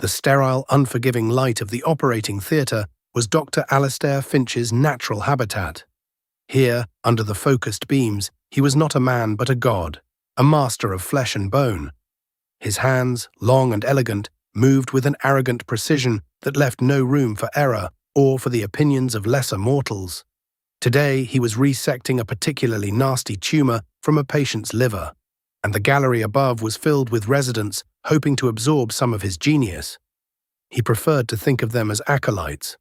The sterile, unforgiving light of the operating theatre was Dr. Alastair Finch's natural habitat. Here, under the focused beams, he was not a man but a god, a master of flesh and bone. His hands, long and elegant, moved with an arrogant precision that left no room for error or for the opinions of lesser mortals. Today, he was resecting a particularly nasty tumour from a patient's liver, and the gallery above was filled with residents hoping to absorb some of his genius. He preferred to think of them as acolytes.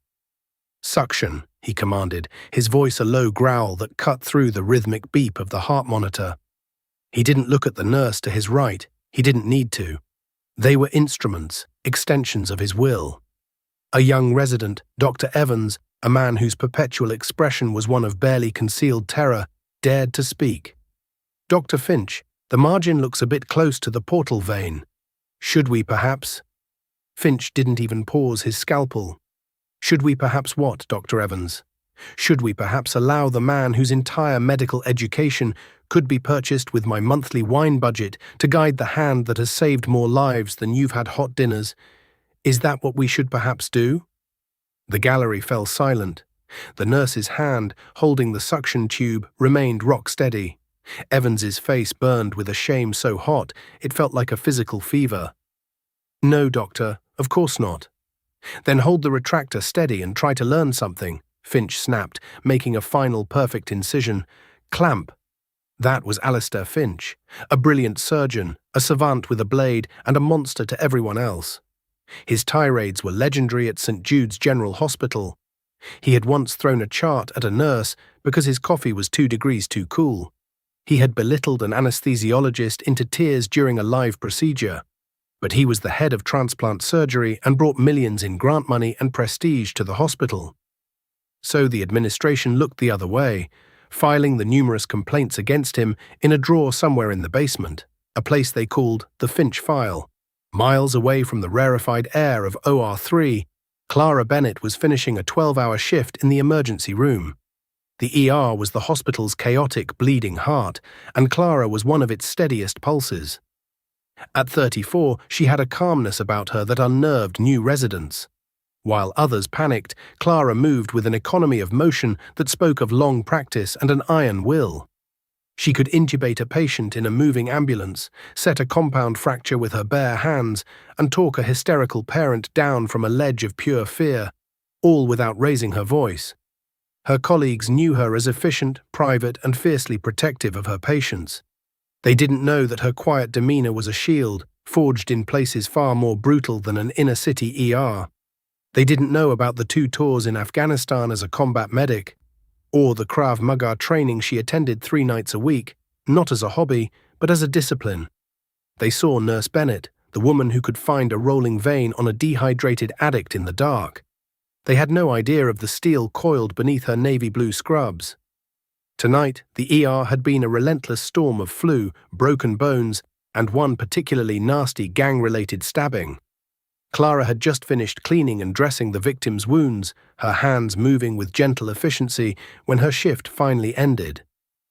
"Suction," he commanded, his voice a low growl that cut through the rhythmic beep of the heart monitor. He didn't look at the nurse to his right. He didn't need to. They were instruments, extensions of his will. A young resident, Dr. Evans, a man whose perpetual expression was one of barely concealed terror, dared to speak. "Dr. Finch, the margin looks a bit close to the portal vein. Should we perhaps—" Finch didn't even pause his scalpel. "Should we perhaps what, Dr. Evans? Should we perhaps allow the man whose entire medical education could be purchased with my monthly wine budget to guide the hand that has saved more lives than you've had hot dinners? Is that what we should perhaps do?" The gallery fell silent. The nurse's hand, holding the suction tube, remained rock-steady. Evans's face burned with a shame so hot it felt like a physical fever. "No, doctor, of course not." "Then hold the retractor steady and try to learn something," Finch snapped, making a final perfect incision. "Clamp." That was Alastair Finch, a brilliant surgeon, a savant with a blade, and a monster to everyone else. His tirades were legendary at St. Jude's General Hospital. He had once thrown a chart at a nurse because his coffee was 2 degrees too cool. He had belittled an anesthesiologist into tears during a live procedure. But he was the head of transplant surgery and brought millions in grant money and prestige to the hospital. So the administration looked the other way, filing the numerous complaints against him in a drawer somewhere in the basement, a place they called the Finch File. Miles away from the rarefied air of OR3, Clara Bennett was finishing a 12-hour shift in the emergency room. The ER was the hospital's chaotic, bleeding heart, and Clara was one of its steadiest pulses. At 34, she had a calmness about her that unnerved new residents. While others panicked, Clara moved with an economy of motion that spoke of long practice and an iron will. She could intubate a patient in a moving ambulance, set a compound fracture with her bare hands, and talk a hysterical parent down from a ledge of pure fear, all without raising her voice. Her colleagues knew her as efficient, private, and fiercely protective of her patients. They didn't know that her quiet demeanor was a shield, forged in places far more brutal than an inner-city ER. They didn't know about the 2 tours in Afghanistan as a combat medic, or the Krav Maga training she attended 3 nights a week, not as a hobby, but as a discipline. They saw Nurse Bennett, the woman who could find a rolling vein on a dehydrated addict in the dark. They had no idea of the steel coiled beneath her navy blue scrubs. Tonight, the ER had been a relentless storm of flu, broken bones, and one particularly nasty gang-related stabbing. Clara had just finished cleaning and dressing the victim's wounds, her hands moving with gentle efficiency, when her shift finally ended.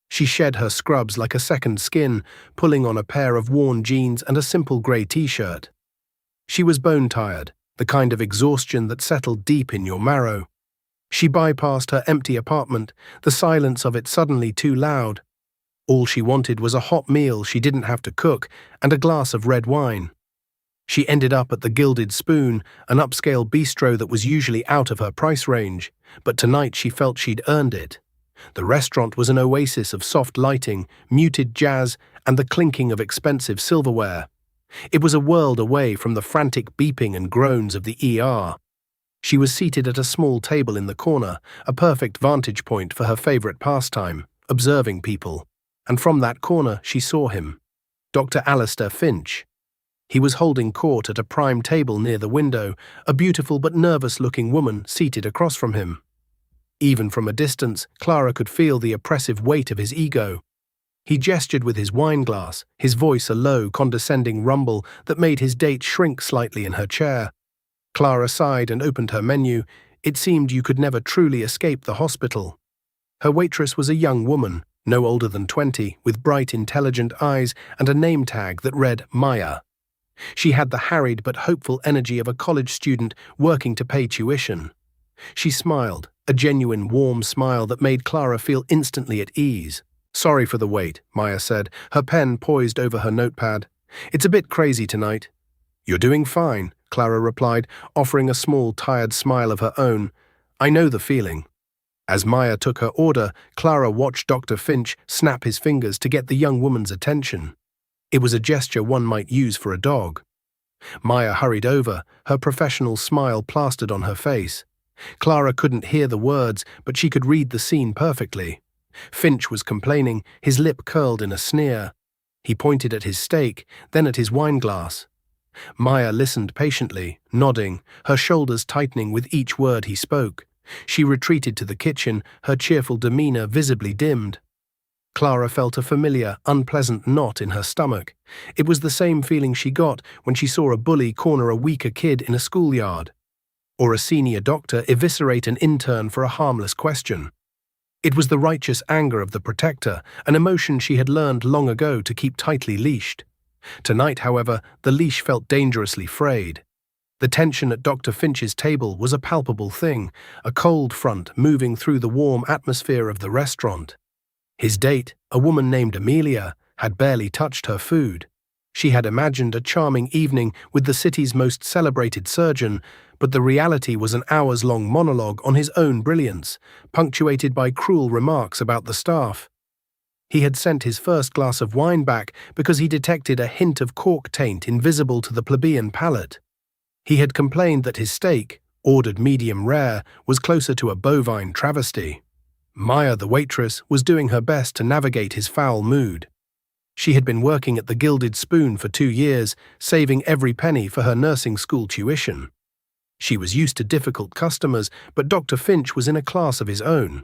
She shed her scrubs like a second skin, pulling on a pair of worn jeans and a simple grey t-shirt. She was bone-tired, the kind of exhaustion that settled deep in your marrow. She bypassed her empty apartment, the silence of it suddenly too loud. All she wanted was a hot meal she didn't have to cook and a glass of red wine. She ended up at the Gilded Spoon, an upscale bistro that was usually out of her price range, but tonight she felt she'd earned it. The restaurant was an oasis of soft lighting, muted jazz, and the clinking of expensive silverware. It was a world away from the frantic beeping and groans of the ER. She was seated at a small table in the corner, a perfect vantage point for her favorite pastime, observing people. And from that corner she saw him, Dr. Alastair Finch. He was holding court at a prime table near the window, a beautiful but nervous-looking woman seated across from him. Even from a distance, Clara could feel the oppressive weight of his ego. He gestured with his wine glass, his voice a low, condescending rumble that made his date shrink slightly in her chair. Clara sighed and opened her menu. It seemed you could never truly escape the hospital. Her waitress was a young woman, no older than 20, with bright, intelligent eyes and a name tag that read Maya. She had the harried but hopeful energy of a college student working to pay tuition. She smiled, a genuine warm smile that made Clara feel instantly at ease. "Sorry for the wait," Maya said, her pen poised over her notepad. "It's a bit crazy tonight." "You're doing fine," Clara replied, offering a small, tired smile of her own. "I know the feeling." As Maya took her order, Clara watched Dr. Finch snap his fingers to get the young woman's attention. It was a gesture one might use for a dog. Maya hurried over, her professional smile plastered on her face. Clara couldn't hear the words, but she could read the scene perfectly. Finch was complaining, his lip curled in a sneer. He pointed at his steak, then at his wineglass. Maya listened patiently, nodding, her shoulders tightening with each word he spoke. She retreated to the kitchen, her cheerful demeanor visibly dimmed. Clara felt a familiar, unpleasant knot in her stomach. It was the same feeling she got when she saw a bully corner a weaker kid in a schoolyard, or a senior doctor eviscerate an intern for a harmless question. It was the righteous anger of the protector, an emotion she had learned long ago to keep tightly leashed. Tonight, however, the leash felt dangerously frayed. The tension at Dr. Finch's table was a palpable thing, a cold front moving through the warm atmosphere of the restaurant. His date, a woman named Amelia, had barely touched her food. She had imagined a charming evening with the city's most celebrated surgeon, but the reality was an hours-long monologue on his own brilliance, punctuated by cruel remarks about the staff. He had sent his first glass of wine back because he detected a hint of cork taint invisible to the plebeian palate. He had complained that his steak, ordered medium rare, was closer to a bovine travesty. Maya, the waitress, was doing her best to navigate his foul mood. She had been working at the Gilded Spoon for 2 years, saving every penny for her nursing school tuition. She was used to difficult customers, but Dr. Finch was in a class of his own.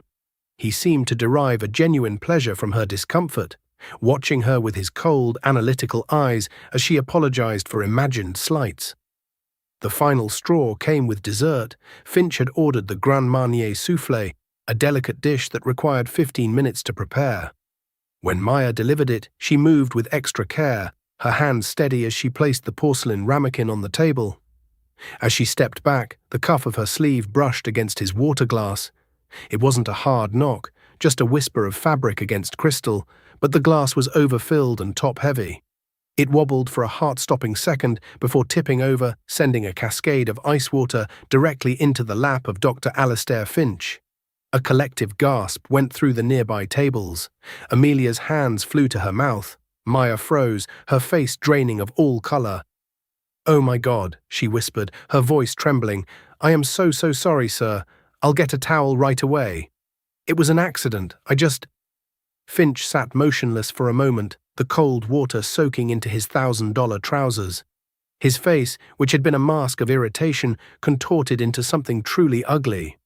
He seemed to derive a genuine pleasure from her discomfort, watching her with his cold, analytical eyes as she apologized for imagined slights. The final straw came with dessert. Finch had ordered the Grand Marnier soufflé, a delicate dish that required 15 minutes to prepare. When Maya delivered it, she moved with extra care, her hand steady as she placed the porcelain ramekin on the table. As she stepped back, the cuff of her sleeve brushed against his water glass. It wasn't a hard knock, just a whisper of fabric against crystal, but the glass was overfilled and top-heavy. It wobbled for a heart-stopping second before tipping over, sending a cascade of ice water directly into the lap of Dr. Alastair Finch. A collective gasp went through the nearby tables. Amelia's hands flew to her mouth. Maya froze, her face draining of all color. "Oh my God," she whispered, her voice trembling. "I am so sorry, sir. I'll get a towel right away. It was an accident. Finch sat motionless for a moment, the cold water soaking into his $1,000 trousers. His face, which had been a mask of irritation, contorted into something truly ugly.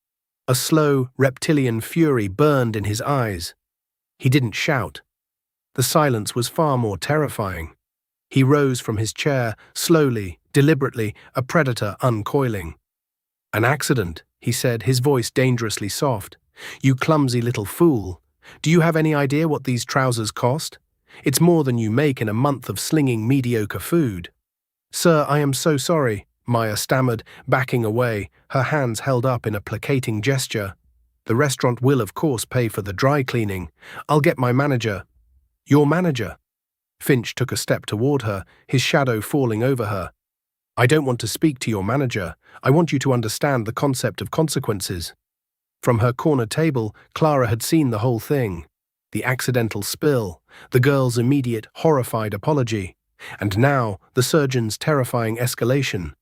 A slow, reptilian fury burned in his eyes. He didn't shout. The silence was far more terrifying. He rose from his chair, slowly, deliberately, a predator uncoiling. "An accident," he said, his voice dangerously soft. "You clumsy little fool. Do you have any idea what these trousers cost? It's more than you make in a month of slinging mediocre food." "Sir, I am so sorry," Maya stammered, backing away, her hands held up in a placating gesture. "The restaurant will, of course, pay for the dry cleaning. I'll get my manager." "Your manager?" Finch took a step toward her, his shadow falling over her. "I don't want to speak to your manager. I want you to understand the concept of consequences." From her corner table, Clara had seen the whole thing. The accidental spill, the girl's immediate, horrified apology, and now the surgeon's terrifying escalation.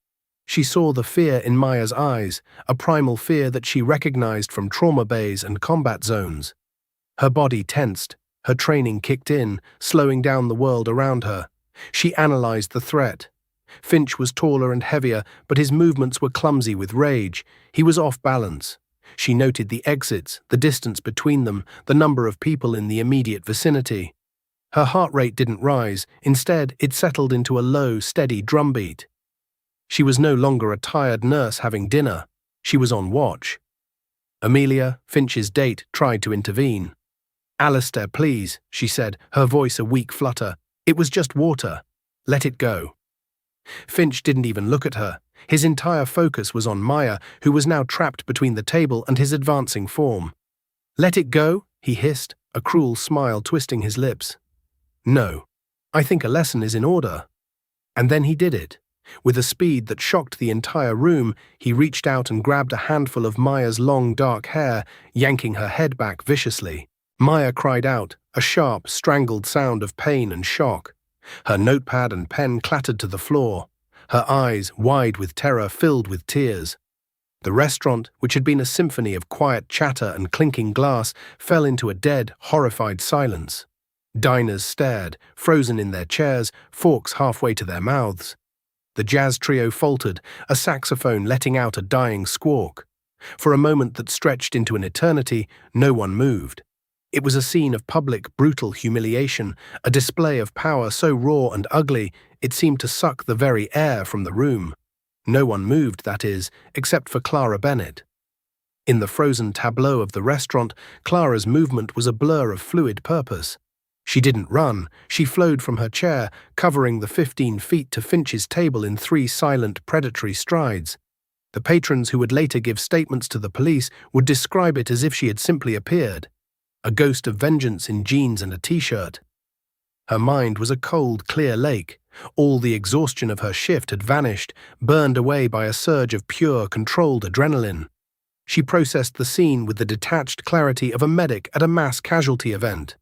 She saw the fear in Maya's eyes, a primal fear that she recognized from trauma bays and combat zones. Her body tensed, her training kicked in, slowing down the world around her. She analyzed the threat. Finch was taller and heavier, but his movements were clumsy with rage. He was off balance. She noted the exits, the distance between them, the number of people in the immediate vicinity. Her heart rate didn't rise. Instead, it settled into a low, steady drumbeat. She was no longer a tired nurse having dinner. She was on watch. Amelia, Finch's date, tried to intervene. "Alastair, please," she said, her voice a weak flutter. "It was just water. Let it go." Finch didn't even look at her. His entire focus was on Maya, who was now trapped between the table and his advancing form. "Let it go?" he hissed, a cruel smile twisting his lips. "No. I think a lesson is in order." And then he did it. With a speed that shocked the entire room, he reached out and grabbed a handful of Maya's long dark hair, yanking her head back viciously. Maya cried out, a sharp, strangled sound of pain and shock. Her notepad and pen clattered to the floor. Her eyes, wide with terror, filled with tears. The restaurant, which had been a symphony of quiet chatter and clinking glass, fell into a dead, horrified silence. Diners stared, frozen in their chairs, forks halfway to their mouths. The jazz trio faltered, a saxophone letting out a dying squawk. For a moment that stretched into an eternity, no one moved. It was a scene of public, brutal humiliation, a display of power so raw and ugly it seemed to suck the very air from the room. No one moved, that is, except for Clara Bennett. In the frozen tableau of the restaurant, Clara's movement was a blur of fluid purpose. She didn't run, she flowed from her chair, covering the 15 feet to Finch's table in 3 silent, predatory strides. The patrons who would later give statements to the police would describe it as if she had simply appeared, a ghost of vengeance in jeans and a t-shirt. Her mind was a cold, clear lake. All the exhaustion of her shift had vanished, burned away by a surge of pure, controlled adrenaline. She processed the scene with the detached clarity of a medic at a mass casualty event.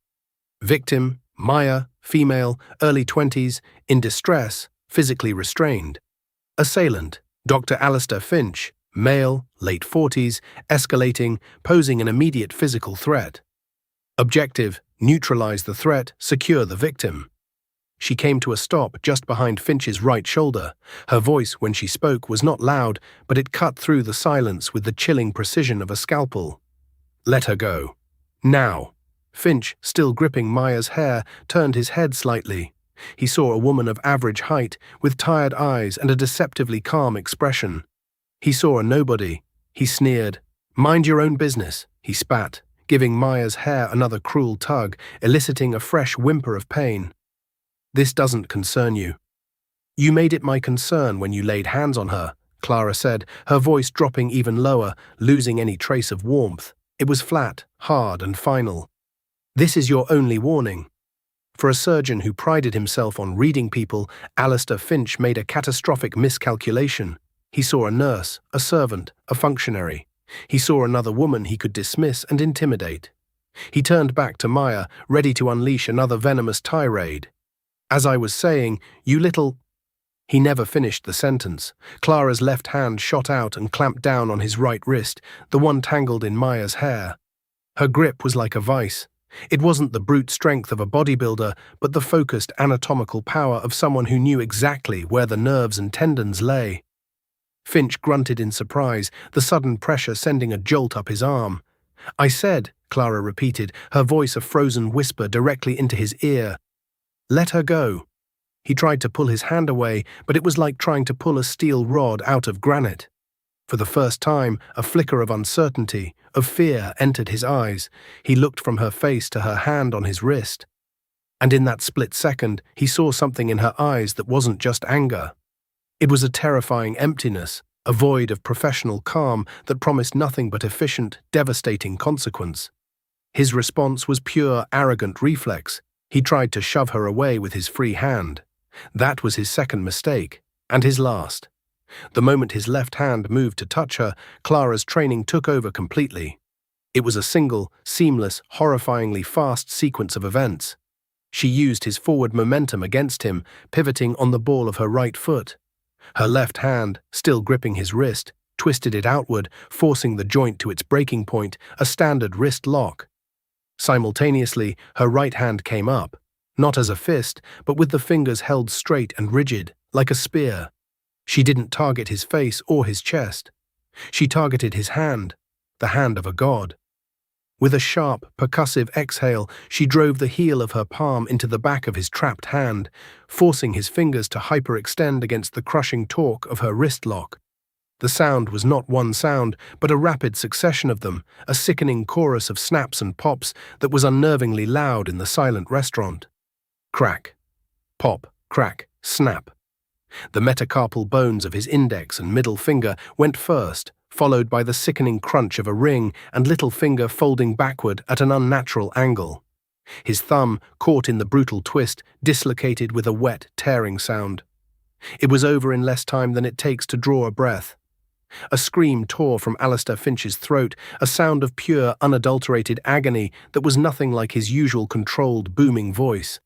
Victim, Maya, female, early 20s, in distress, physically restrained. Assailant, Dr. Alistair Finch, male, late 40s, escalating, posing an immediate physical threat. Objective, neutralize the threat, secure the victim. She came to a stop just behind Finch's right shoulder. Her voice, when she spoke, was not loud, but it cut through the silence with the chilling precision of a scalpel. "Let her go. Now." Finch, still gripping Maya's hair, turned his head slightly. He saw a woman of average height, with tired eyes and a deceptively calm expression. He saw a nobody. He sneered. "Mind your own business," he spat, giving Maya's hair another cruel tug, eliciting a fresh whimper of pain. "This doesn't concern you." "You made it my concern when you laid hands on her," Clara said, her voice dropping even lower, losing any trace of warmth. It was flat, hard, and final. "This is your only warning." For a surgeon who prided himself on reading people, Alistair Finch made a catastrophic miscalculation. He saw a nurse, a servant, a functionary. He saw another woman he could dismiss and intimidate. He turned back to Maya, ready to unleash another venomous tirade. "As I was saying, you little—" He never finished the sentence. Clara's left hand shot out and clamped down on his right wrist, the one tangled in Maya's hair. Her grip was like a vice. It wasn't the brute strength of a bodybuilder, but the focused anatomical power of someone who knew exactly where the nerves and tendons lay. Finch grunted in surprise, the sudden pressure sending a jolt up his arm. "I said," Clara repeated, her voice a frozen whisper directly into his ear. "Let her go." He tried to pull his hand away, but it was like trying to pull a steel rod out of granite. For the first time, a flicker of uncertainty, of fear entered his eyes. He looked from her face to her hand on his wrist. And in that split second, he saw something in her eyes that wasn't just anger. It was a terrifying emptiness, a void of professional calm that promised nothing but efficient, devastating consequence. His response was pure, arrogant reflex. He tried to shove her away with his free hand. That was his second mistake, and his last. The moment his left hand moved to touch her, Clara's training took over completely. It was a single, seamless, horrifyingly fast sequence of events. She used his forward momentum against him, pivoting on the ball of her right foot. Her left hand, still gripping his wrist, twisted it outward, forcing the joint to its breaking point, a standard wrist lock. Simultaneously, her right hand came up, not as a fist, but with the fingers held straight and rigid, like a spear. She didn't target his face or his chest. She targeted his hand, the hand of a god. With a sharp, percussive exhale, she drove the heel of her palm into the back of his trapped hand, forcing his fingers to hyperextend against the crushing torque of her wrist lock. The sound was not one sound, but a rapid succession of them, a sickening chorus of snaps and pops that was unnervingly loud in the silent restaurant. Crack. Pop, crack, snap. The metacarpal bones of his index and middle finger went first, followed by the sickening crunch of a ring and little finger folding backward at an unnatural angle. His thumb, caught in the brutal twist, dislocated with a wet, tearing sound. It was over in less time than it takes to draw a breath. A scream tore from Alistair Finch's throat, a sound of pure, unadulterated agony that was nothing like his usual controlled, booming voice.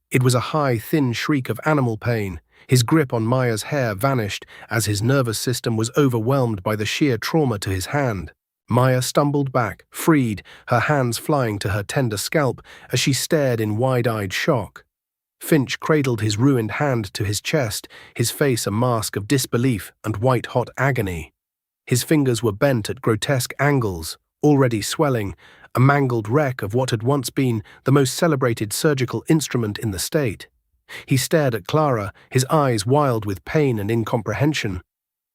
It was a high, thin shriek of animal pain. His grip on Maya's hair vanished as his nervous system was overwhelmed by the sheer trauma to his hand. Maya stumbled back, freed, her hands flying to her tender scalp as she stared in wide-eyed shock. Finch cradled his ruined hand to his chest, his face a mask of disbelief and white-hot agony. His fingers were bent at grotesque angles, already swelling, a mangled wreck of what had once been the most celebrated surgical instrument in the state. He stared at Clara, his eyes wild with pain and incomprehension.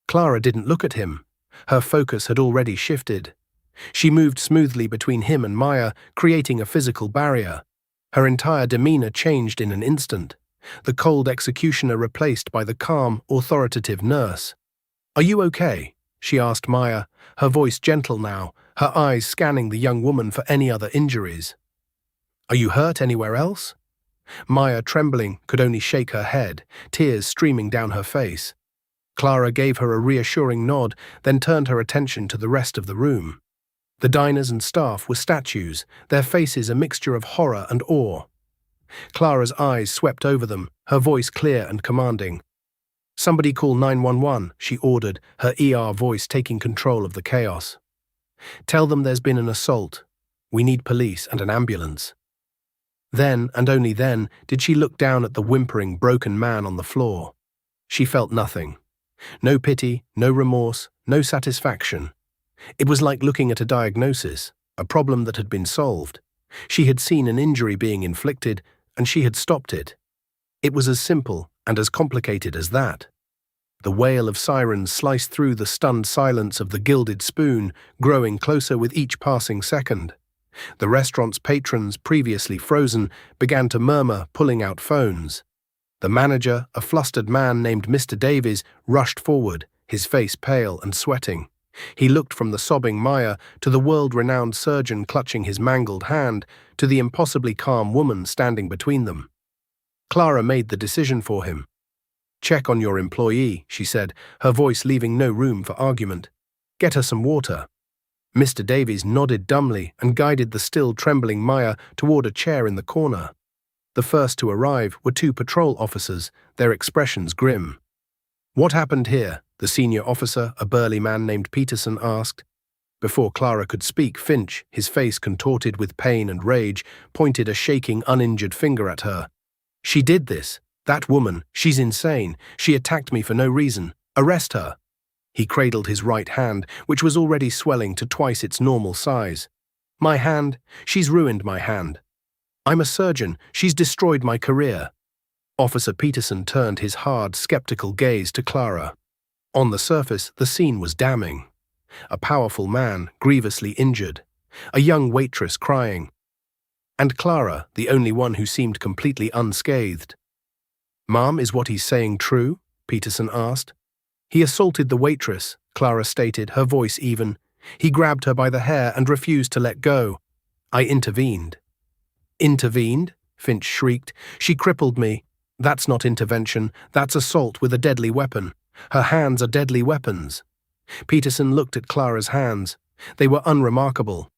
Clara didn't look at him. Her focus had already shifted. She moved smoothly between him and Maya, creating a physical barrier. Her entire demeanor changed in an instant, the cold executioner replaced by the calm, authoritative nurse. "Are you okay?" she asked Maya, her voice gentle now, her eyes scanning the young woman for any other injuries. "Are you hurt anywhere else?" Maya, trembling, could only shake her head, tears streaming down her face. Clara gave her a reassuring nod, then turned her attention to the rest of the room. The diners and staff were statues, their faces a mixture of horror and awe. Clara's eyes swept over them, her voice clear and commanding. "Somebody call 911, she ordered, her ER voice taking control of the chaos. "Tell them there's been an assault. We need police and an ambulance." Then, and only then, did she look down at the whimpering, broken man on the floor. She felt nothing. No pity, no remorse, no satisfaction. It was like looking at a diagnosis, a problem that had been solved. She had seen an injury being inflicted, and she had stopped it. It was as simple and as complicated as that. The wail of sirens sliced through the stunned silence of the Gilded Spoon, growing closer with each passing second. The restaurant's patrons, previously frozen, began to murmur, pulling out phones. The manager, a flustered man named Mr. Davies, rushed forward, his face pale and sweating. He looked from the sobbing Maya to the world-renowned surgeon clutching his mangled hand to the impossibly calm woman standing between them. Clara made the decision for him. "Check on your employee," she said, her voice leaving no room for argument. "Get her some water." Mr. Davies nodded dumbly and guided the still trembling Maya toward a chair in the corner. The first to arrive were two patrol officers, their expressions grim. "What happened here?" the senior officer, a burly man named Peterson, asked. Before Clara could speak, Finch, his face contorted with pain and rage, pointed a shaking, uninjured finger at her. "She did this. That woman, she's insane. She attacked me for no reason. Arrest her." He cradled his right hand, which was already swelling to twice its normal size. "My hand? She's ruined my hand. I'm a surgeon. She's destroyed my career." Officer Peterson turned his hard, skeptical gaze to Clara. On the surface, the scene was damning. A powerful man, grievously injured. A young waitress crying. And Clara, the only one who seemed completely unscathed. "Ma'am, is what he's saying true?" Peterson asked. "He assaulted the waitress," Clara stated, her voice even. "He grabbed her by the hair and refused to let go. I intervened." "Intervened?" Finch shrieked. "She crippled me. That's not intervention, that's assault with a deadly weapon. Her hands are deadly weapons." Peterson looked at Clara's hands. They were unremarkable.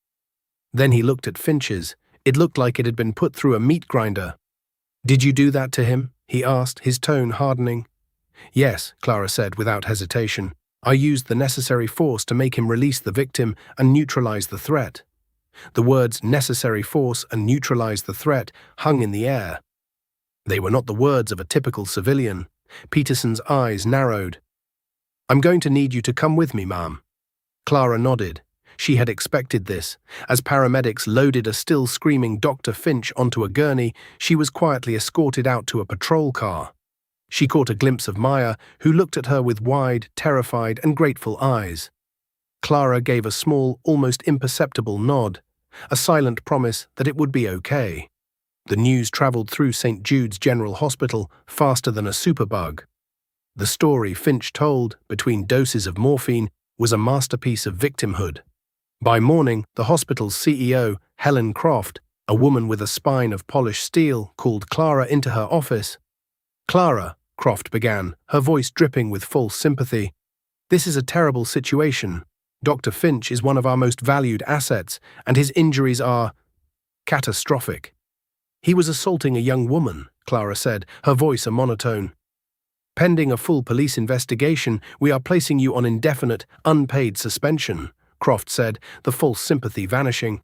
Then he looked at Finch's. It looked like it had been put through a meat grinder. "Did you do that to him?" he asked, his tone hardening. "Yes," Clara said without hesitation. "I used the necessary force to make him release the victim and neutralize the threat." The words necessary force and neutralize the threat hung in the air. They were not the words of a typical civilian. Peterson's eyes narrowed. "I'm going to need you to come with me, ma'am." Clara nodded. She had expected this. As paramedics loaded a still screaming Dr. Finch onto a gurney, she was quietly escorted out to a patrol car. She caught a glimpse of Maya, who looked at her with wide, terrified and grateful eyes. Clara gave a small, almost imperceptible nod, a silent promise that it would be okay. The news traveled through St. Jude's General Hospital faster than a superbug. The story Finch told, between doses of morphine, was a masterpiece of victimhood. By morning, the hospital's CEO, Helen Croft, a woman with a spine of polished steel, called Clara into her office. "Clara," Croft began, her voice dripping with false sympathy, "this is a terrible situation. Dr. Finch is one of our most valued assets, and his injuries are catastrophic." "He was assaulting a young woman," Clara said, her voice a monotone. "Pending a full police investigation, we are placing you on indefinite, unpaid suspension," Croft said, the false sympathy vanishing.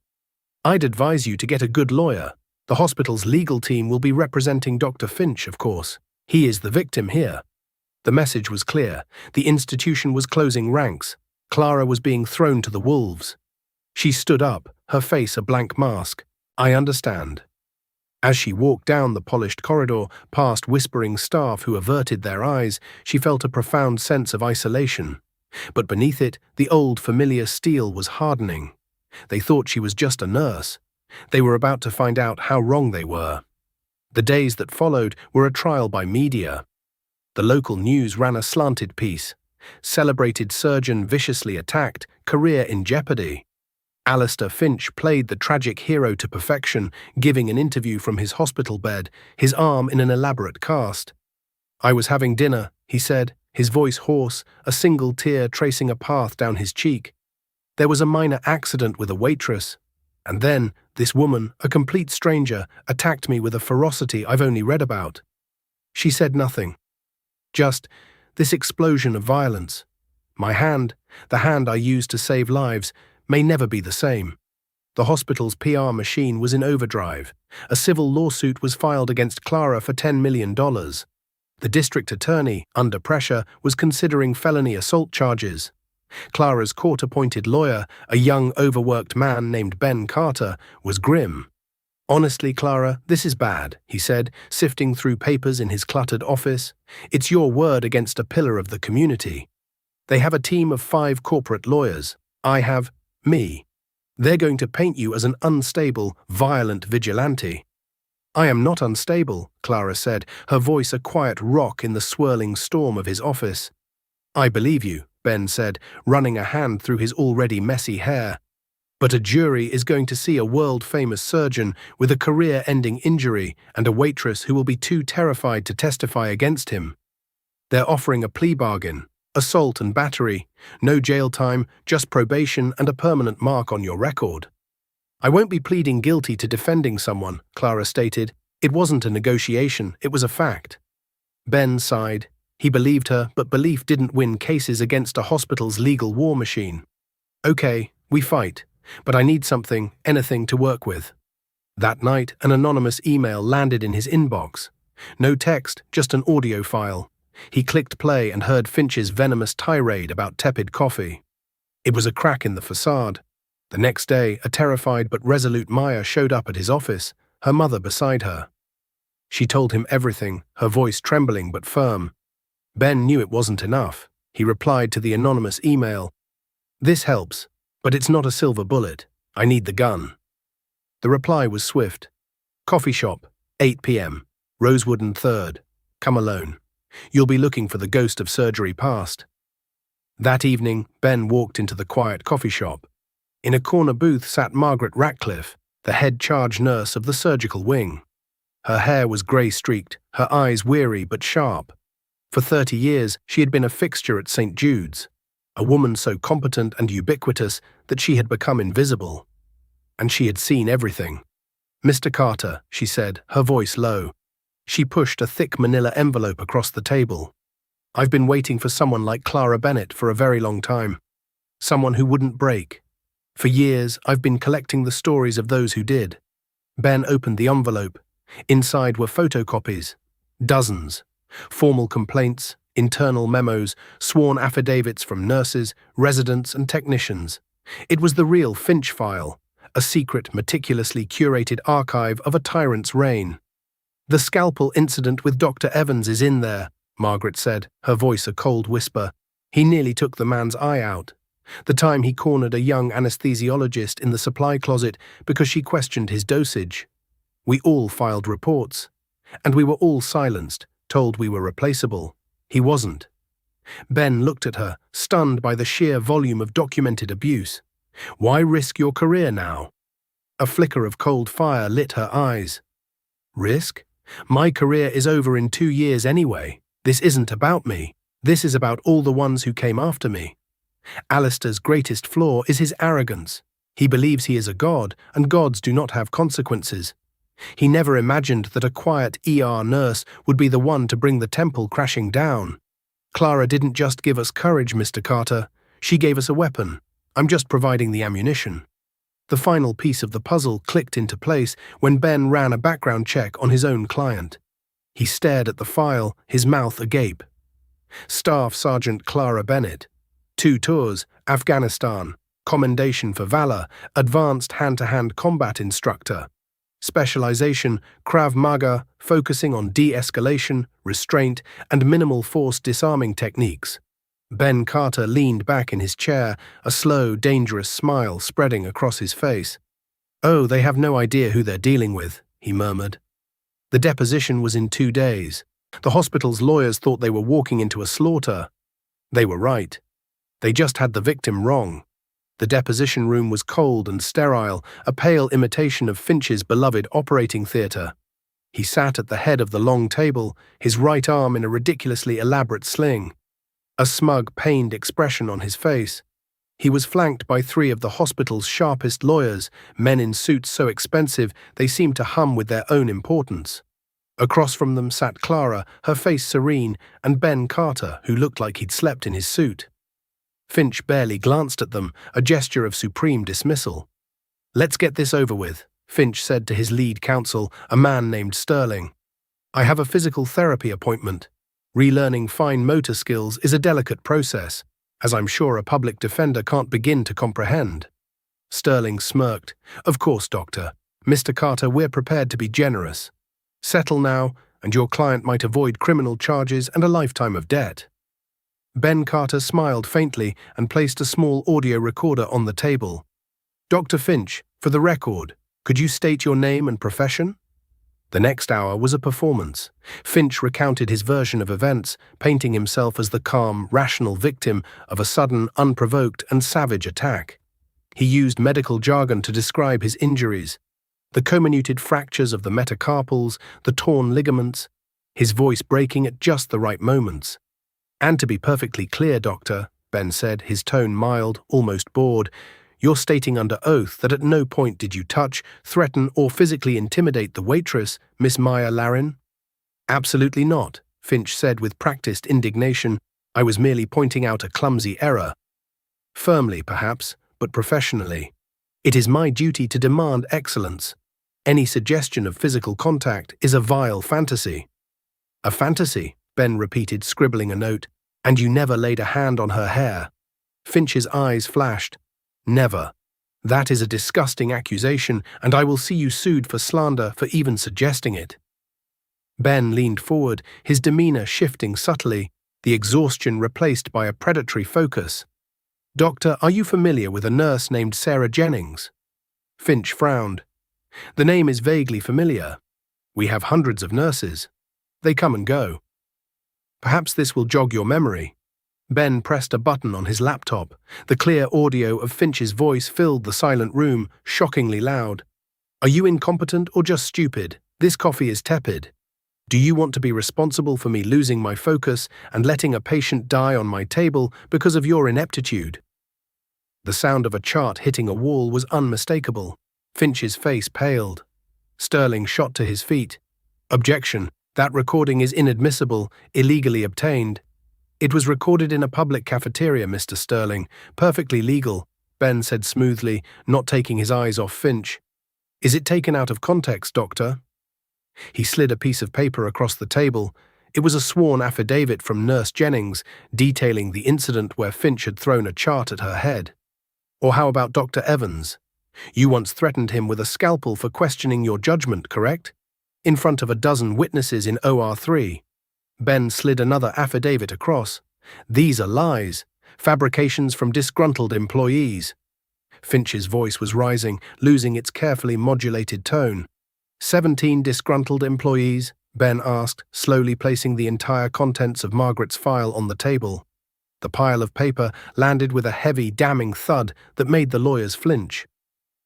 "I'd advise you to get a good lawyer. The hospital's legal team will be representing Dr. Finch, of course. He is the victim here." The message was clear. The institution was closing ranks. Clara was being thrown to the wolves. She stood up, her face a blank mask. "I understand." As she walked down the polished corridor, past whispering staff who averted their eyes, she felt a profound sense of isolation. But beneath it, the old familiar steel was hardening. They thought she was just a nurse. They were about to find out how wrong they were. The days that followed were a trial by media. The local news ran a slanted piece. Celebrated surgeon viciously attacked, career in jeopardy. Alistair Finch played the tragic hero to perfection, giving an interview from his hospital bed, his arm in an elaborate cast. "I was having dinner," he said, his voice hoarse, a single tear tracing a path down his cheek. "There was a minor accident with a waitress. And then, this woman, a complete stranger, attacked me with a ferocity I've only read about." She said nothing. Just this explosion of violence. "My hand, the hand I used to save lives, may never be the same." The hospital's PR machine was in overdrive. A civil lawsuit was filed against Clara for $10 million. The district attorney, under pressure, was considering felony assault charges. Clara's court-appointed lawyer, a young, overworked man named Ben Carter, was grim. "Honestly, Clara, this is bad," he said, sifting through papers in his cluttered office. "It's your word against a pillar of the community. They have a team of 5 corporate lawyers. I have me. They're going to paint you as an unstable, violent vigilante." "I am not unstable," Clara said, her voice a quiet rock in the swirling storm of his office. "I believe you," Ben said, running a hand through his already messy hair. "But a jury is going to see a world-famous surgeon with a career-ending injury and a waitress who will be too terrified to testify against him. They're offering a plea bargain. Assault and battery, no jail time, just probation and a permanent mark on your record." "I won't be pleading guilty to defending someone," Clara stated. "It wasn't a negotiation, it was a fact." Ben sighed. He believed her, but belief didn't win cases against a hospital's legal war machine. "Okay, we fight, but I need something, anything to work with." That night, an anonymous email landed in his inbox. No text, just an audio file. He clicked play and heard Finch's venomous tirade about tepid coffee. It was a crack in the facade. The next day, a terrified but resolute Maya showed up at his office, her mother beside her. She told him everything, her voice trembling but firm. Ben knew it wasn't enough. He replied to the anonymous email, "This helps, but it's not a silver bullet. I need the gun." The reply was swift. "Coffee shop, 8 p.m., Rosewood and 3rd. Come alone. You'll be looking for the ghost of surgery past." That evening, Ben walked into the quiet coffee shop. In a corner booth sat Margaret Ratcliffe, the head charge nurse of the surgical wing. Her hair was grey-streaked, her eyes weary but sharp. For 30 years, she had been a fixture at St. Jude's, a woman so competent and ubiquitous that she had become invisible. And she had seen everything. "Mr. Carter," she said, her voice low. She pushed a thick manila envelope across the table. "I've been waiting for someone like Clara Bennett for a very long time. Someone who wouldn't break. For years, I've been collecting the stories of those who did." Ben opened the envelope. Inside were photocopies. Dozens. Formal complaints, internal memos, sworn affidavits from nurses, residents, and technicians. It was the real Finch file, a secret, meticulously curated archive of a tyrant's reign. "The scalpel incident with Dr. Evans is in there," Margaret said, her voice a cold whisper. "He nearly took the man's eye out. The time he cornered a young anesthesiologist in the supply closet because she questioned his dosage. We all filed reports. And we were all silenced, told we were replaceable. He wasn't. Ben looked at her, stunned by the sheer volume of documented abuse. Why risk your career now? A flicker of cold fire lit her eyes. Risk? My career is over in 2 years anyway. This isn't about me. This is about all the ones who came after me. Alistair's greatest flaw is his arrogance. He believes he is a god, and gods do not have consequences. He never imagined that a quiet ER nurse would be the one to bring the temple crashing down. Clara didn't just give us courage, Mr. Carter. She gave us a weapon. I'm just providing the ammunition. The final piece of the puzzle clicked into place when Ben ran a background check on his own client. He stared at the file, his mouth agape. Staff Sergeant Clara Bennett. 2 tours, Afghanistan. Commendation for valor, advanced hand-to-hand combat instructor. Specialization, Krav Maga, focusing on de-escalation, restraint, and minimal force disarming techniques. Ben Carter leaned back in his chair, a slow, dangerous smile spreading across his face. Oh, they have no idea who they're dealing with, he murmured. The deposition was in 2 days. The hospital's lawyers thought they were walking into a slaughter. They were right. They just had the victim wrong. The deposition room was cold and sterile, a pale imitation of Finch's beloved operating theatre. He sat at the head of the long table, his right arm in a ridiculously elaborate sling. A smug, pained expression on his face. He was flanked by 3 of the hospital's sharpest lawyers, men in suits so expensive they seemed to hum with their own importance. Across from them sat Clara, her face serene, and Ben Carter, who looked like he'd slept in his suit. Finch barely glanced at them, a gesture of supreme dismissal. Let's get this over with, Finch said to his lead counsel, a man named Sterling. I have a physical therapy appointment. Relearning fine motor skills is a delicate process, as I'm sure a public defender can't begin to comprehend. Sterling smirked. Of course, Doctor. Mr. Carter, we're prepared to be generous. Settle now, and your client might avoid criminal charges and a lifetime of debt. Ben Carter smiled faintly and placed a small audio recorder on the table. Dr. Finch, for the record, could you state your name and profession? The next hour was a performance. Finch recounted his version of events, painting himself as the calm, rational victim of a sudden, unprovoked and savage attack. He used medical jargon to describe his injuries, the comminuted fractures of the metacarpals, the torn ligaments, his voice breaking at just the right moments. And to be perfectly clear, Doctor, Ben said, his tone mild, almost bored, you're stating under oath that at no point did you touch, threaten, or physically intimidate the waitress, Miss Maya Larin? Absolutely not, Finch said with practiced indignation. I was merely pointing out a clumsy error. Firmly, perhaps, but professionally. It is my duty to demand excellence. Any suggestion of physical contact is a vile fantasy. A fantasy? Ben repeated, scribbling a note. And you never laid a hand on her hair. Finch's eyes flashed. Never. That is a disgusting accusation, and I will see you sued for slander for even suggesting it. Ben leaned forward, his demeanor shifting subtly, the exhaustion replaced by a predatory focus. Doctor, are you familiar with a nurse named Sarah Jennings? Finch frowned. The name is vaguely familiar. We have hundreds of nurses. They come and go. Perhaps this will jog your memory. Ben pressed a button on his laptop. The clear audio of Finch's voice filled the silent room, shockingly loud. Are you incompetent or just stupid? This coffee is tepid. Do you want to be responsible for me losing my focus and letting a patient die on my table because of your ineptitude? The sound of a chart hitting a wall was unmistakable. Finch's face paled. Sterling shot to his feet. Objection. That recording is inadmissible, illegally obtained. It was recorded in a public cafeteria, Mr. Sterling. Perfectly legal, Ben said smoothly, not taking his eyes off Finch. Is it taken out of context, Doctor? He slid a piece of paper across the table. It was a sworn affidavit from Nurse Jennings, detailing the incident where Finch had thrown a chart at her head. Or how about Dr. Evans? You once threatened him with a scalpel for questioning your judgment, correct? In front of a dozen witnesses in OR3. Ben slid another affidavit across. These are lies, fabrications from disgruntled employees. Finch's voice was rising, losing its carefully modulated tone. 17 disgruntled employees, Ben asked, slowly placing the entire contents of Margaret's file on the table. The pile of paper landed with a heavy, damning thud that made the lawyers flinch.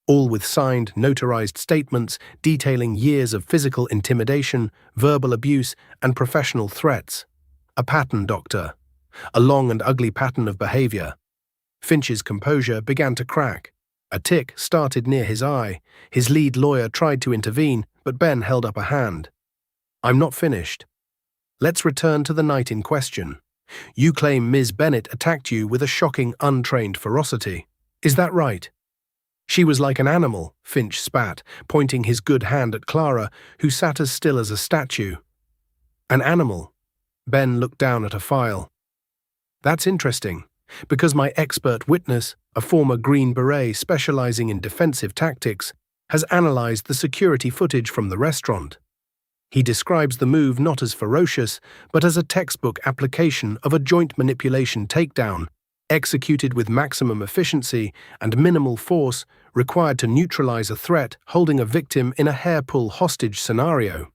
All with signed, notarized statements detailing years of physical intimidation, verbal abuse, and professional threats. A pattern, Doctor. A long and ugly pattern of behavior. Finch's composure began to crack. A tic started near his eye. His lead lawyer tried to intervene, but Ben held up a hand. I'm not finished. Let's return to the night in question. You claim Ms. Bennett attacked you with a shocking, untrained ferocity. Is that right? She was like an animal, Finch spat, pointing his good hand at Clara, who sat as still as a statue. An animal? Ben looked down at a file. That's interesting, because my expert witness, a former Green Beret specializing in defensive tactics, has analyzed the security footage from the restaurant. He describes the move not as ferocious, but as a textbook application of a joint manipulation takedown, executed with maximum efficiency and minimal force required to neutralize a threat holding a victim in a hair-pull hostage scenario.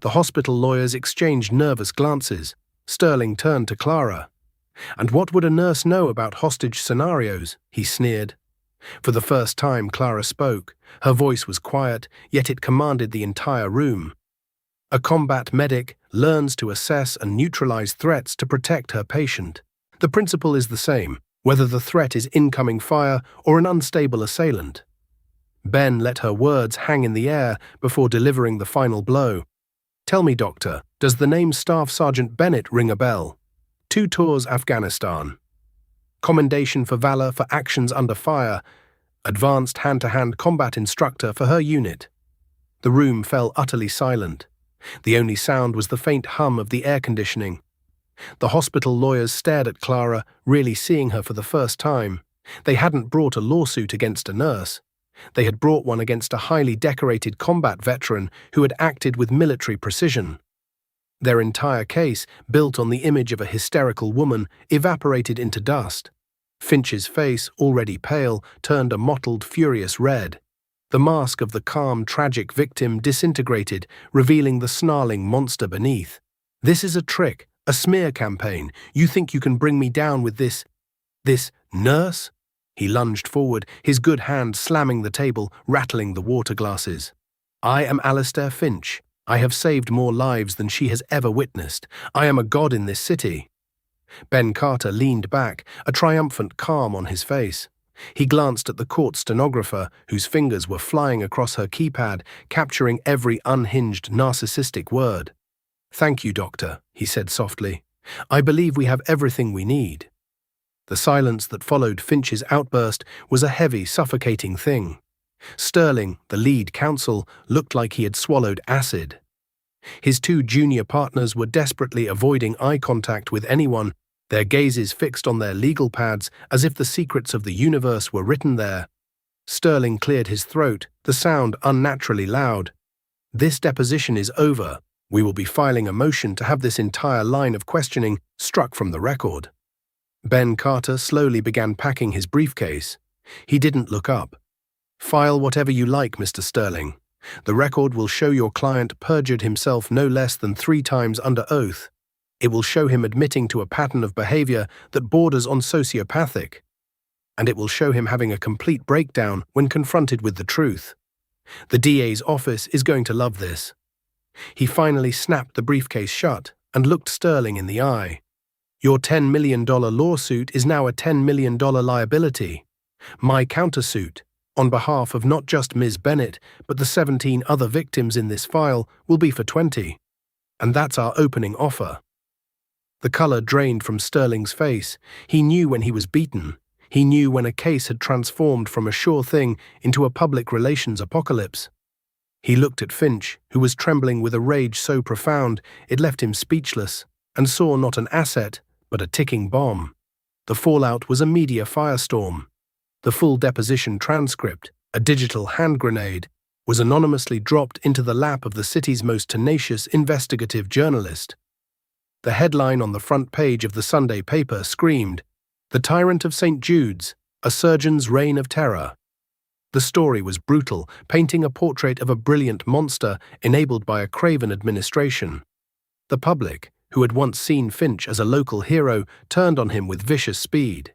The hospital lawyers exchanged nervous glances. Sterling turned to Clara. And what would a nurse know about hostage scenarios? He sneered. For the first time, Clara spoke. Her voice was quiet, yet it commanded the entire room. A combat medic learns to assess and neutralize threats to protect her patient. The principle is the same, whether the threat is incoming fire or an unstable assailant. Ben let her words hang in the air before delivering the final blow. Tell me, Doctor, does the name Staff Sergeant Bennett ring a bell? 2 tours Afghanistan. Commendation for valor for actions under fire. Advanced hand-to-hand combat instructor for her unit. The room fell utterly silent. The only sound was the faint hum of the air conditioning. The hospital lawyers stared at Clara, really seeing her for the first time. They hadn't brought a lawsuit against a nurse. They had brought one against a highly decorated combat veteran who had acted with military precision. Their entire case, built on the image of a hysterical woman, evaporated into dust. Finch's face, already pale, turned a mottled, furious red. The mask of the calm, tragic victim disintegrated, revealing the snarling monster beneath. This is a trick, a smear campaign. You think you can bring me down with this nurse? He lunged forward, his good hand slamming the table, rattling the water glasses. I am Alistair Finch. I have saved more lives than she has ever witnessed. I am a god in this city. Ben Carter leaned back, a triumphant calm on his face. He glanced at the court stenographer, whose fingers were flying across her keypad, capturing every unhinged, narcissistic word. Thank you, Doctor, he said softly. I believe we have everything we need. The silence that followed Finch's outburst was a heavy, suffocating thing. Sterling, the lead counsel, looked like he had swallowed acid. His 2 junior partners were desperately avoiding eye contact with anyone, their gazes fixed on their legal pads as if the secrets of the universe were written there. Sterling cleared his throat, the sound unnaturally loud. This deposition is over. We will be filing a motion to have this entire line of questioning struck from the record. Ben Carter slowly began packing his briefcase. He didn't look up. File whatever you like, Mr. Sterling. The record will show your client perjured himself no less than 3 times under oath. It will show him admitting to a pattern of behavior that borders on sociopathic. And it will show him having a complete breakdown when confronted with the truth. The DA's office is going to love this. He finally snapped the briefcase shut and looked Sterling in the eye. Your $10 million lawsuit is now a $10 million liability. My countersuit, on behalf of not just Ms. Bennett, but the 17 other victims in this file, will be for 20. And that's our opening offer. The color drained from Sterling's face. He knew when he was beaten. He knew when a case had transformed from a sure thing into a public relations apocalypse. He looked at Finch, who was trembling with a rage so profound it left him speechless, and saw not an asset, but a ticking bomb. The fallout was a media firestorm. The full deposition transcript, a digital hand grenade, was anonymously dropped into the lap of the city's most tenacious investigative journalist. The headline on the front page of the Sunday paper screamed, "The Tyrant of St. Jude's, a Surgeon's Reign of Terror." The story was brutal, painting a portrait of a brilliant monster enabled by a craven administration. The public, who had once seen Finch as a local hero, turned on him with vicious speed.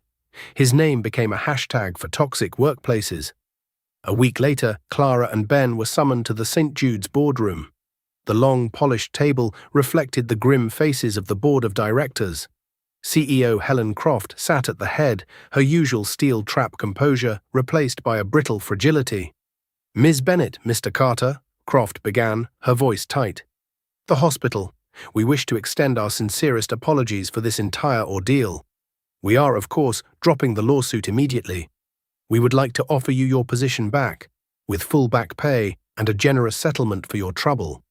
His name became a hashtag for toxic workplaces. A week later, Clara and Ben were summoned to the St. Jude's boardroom. The long, polished table reflected the grim faces of the board of directors. CEO Helen Croft sat at the head, her usual steel-trap composure replaced by a brittle fragility. "Ms. Bennett, Mr. Carter," Croft began, her voice tight. "The hospital. We wish to extend our sincerest apologies for this entire ordeal. We are, of course, dropping the lawsuit immediately. We would like to offer you your position back, with full back pay and a generous settlement for your trouble."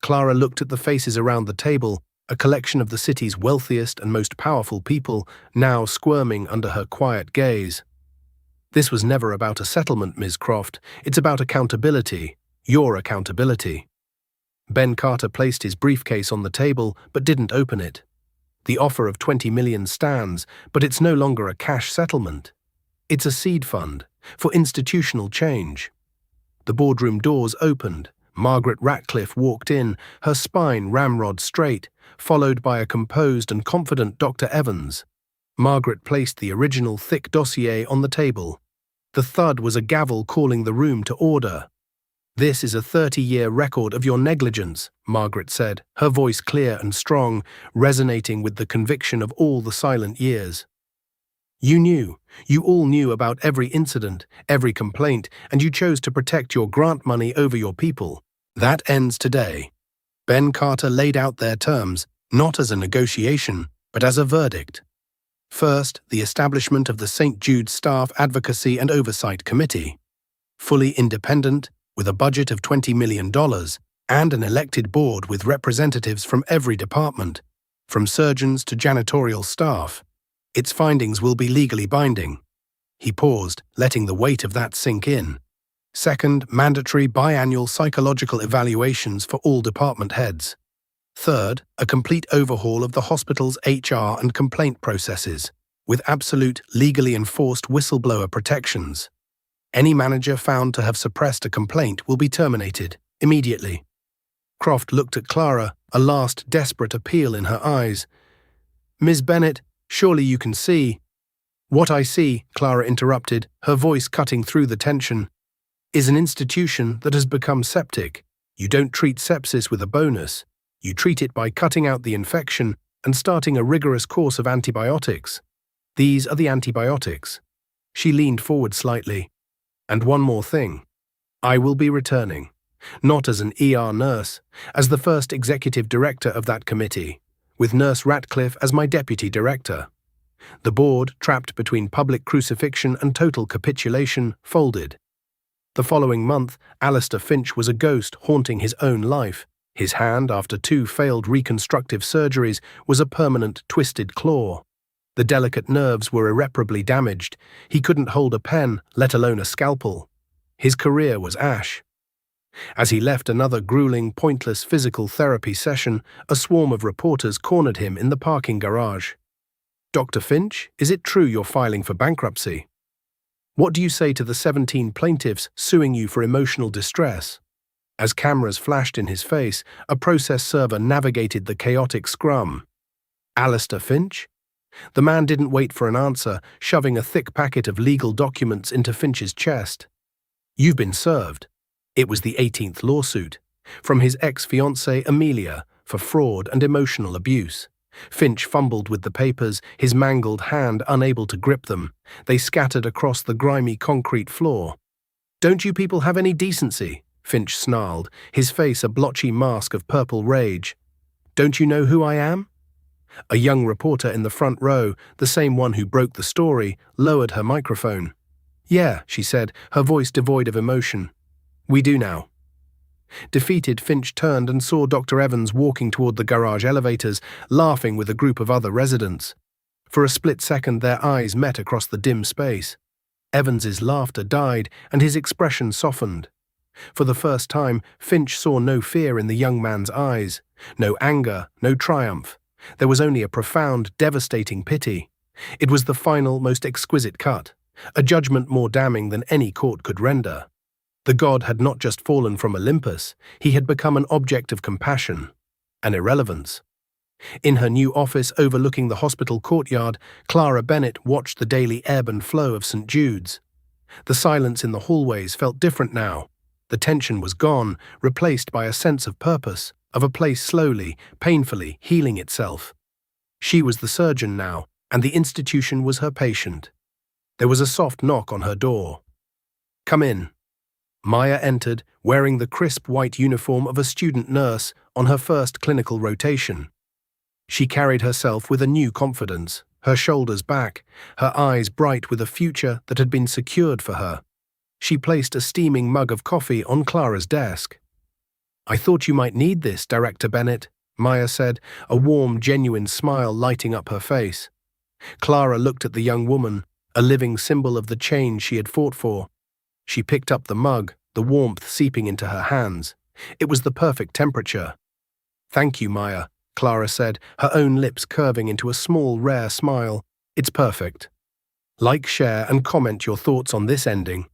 Clara looked at the faces around the table, a collection of the city's wealthiest and most powerful people, now squirming under her quiet gaze. "This was never about a settlement, Ms. Croft. It's about accountability, your accountability." Ben Carter placed his briefcase on the table but didn't open it. "The offer of $20 million stands, but it's no longer a cash settlement. It's a seed fund for institutional change." The boardroom doors opened. Margaret Ratcliffe walked in, her spine ramrod straight, followed by a composed and confident Dr. Evans. Margaret placed the original thick dossier on the table. The thud was a gavel calling the room to order. "This is a 30-year record of your negligence," Margaret said, her voice clear and strong, resonating with the conviction of all the silent years. You all knew about every incident, every complaint, and you chose to protect your grant money over your people. That ends today." Ben Carter laid out their terms, not as a negotiation, but as a verdict. First, the establishment of the St. Jude's Staff Advocacy and Oversight Committee. Fully independent, with a budget of $20 million, and an elected board with representatives from every department, from surgeons to janitorial staff. Its findings will be legally binding. He paused, letting the weight of that sink in. Second, mandatory biannual psychological evaluations for all department heads. Third, a complete overhaul of the hospital's HR and complaint processes, with absolute, legally enforced whistleblower protections. Any manager found to have suppressed a complaint will be terminated, immediately. Croft looked at Clara, a last desperate appeal in her eyes. "Ms. Bennett, surely you can see—" "What I see," Clara interrupted, her voice cutting through the tension, "is an institution that has become septic. You don't treat sepsis with a bonus. You treat it by cutting out the infection and starting a rigorous course of antibiotics. These are the antibiotics." She leaned forward slightly. "And one more thing. I will be returning, not as an ER nurse, as the first executive director of that committee, with Nurse Ratcliffe as my deputy director." The board, trapped between public crucifixion and total capitulation, folded. The following month, Alistair Finch was a ghost haunting his own life. His hand, after 2 failed reconstructive surgeries, was a permanent twisted claw. The delicate nerves were irreparably damaged. He couldn't hold a pen, let alone a scalpel. His career was ash. As he left another grueling, pointless physical therapy session, a swarm of reporters cornered him in the parking garage. "Dr. Finch, is it true you're filing for bankruptcy? What do you say to the 17 plaintiffs suing you for emotional distress?" As cameras flashed in his face, a process server navigated the chaotic scrum. "Alistair Finch?" The man didn't wait for an answer, shoving a thick packet of legal documents into Finch's chest. "You've been served." It was the 18th lawsuit, from his ex-fiancée Amelia, for fraud and emotional abuse. Finch fumbled with the papers, his mangled hand unable to grip them. They scattered across the grimy concrete floor. "Don't you people have any decency?" Finch snarled, his face a blotchy mask of purple rage. "Don't you know who I am?" A young reporter in the front row, the same one who broke the story, lowered her microphone. "Yeah," she said, her voice devoid of emotion. "We do now." Defeated, Finch turned and saw Dr. Evans walking toward the garage elevators, laughing with a group of other residents. For a split second their eyes met across the dim space. Evans's laughter died and his expression softened. For the first time, Finch saw no fear in the young man's eyes, no anger, no triumph. There was only a profound, devastating pity. It was the final, most exquisite cut. a judgment more damning than any court could render. The god had not just fallen from Olympus, he had become an object of compassion, an irrelevance. In her new office overlooking the hospital courtyard, Clara Bennett watched the daily ebb and flow of St. Jude's. The silence in the hallways felt different now. The tension was gone, replaced by a sense of purpose, of a place slowly, painfully healing itself. She was the surgeon now, and the institution was her patient. There was a soft knock on her door. "Come in." Maya entered, wearing the crisp white uniform of a student nurse on her first clinical rotation. She carried herself with a new confidence, her shoulders back, her eyes bright with a future that had been secured for her. She placed a steaming mug of coffee on Clara's desk. "I thought you might need this, Director Bennett," Maya said, a warm, genuine smile lighting up her face. Clara looked at the young woman, a living symbol of the change she had fought for. She picked up the mug, the warmth seeping into her hands. It was the perfect temperature. "Thank you, Maya," Clara said, her own lips curving into a small, rare smile. "It's perfect." Like, share, and comment your thoughts on this ending.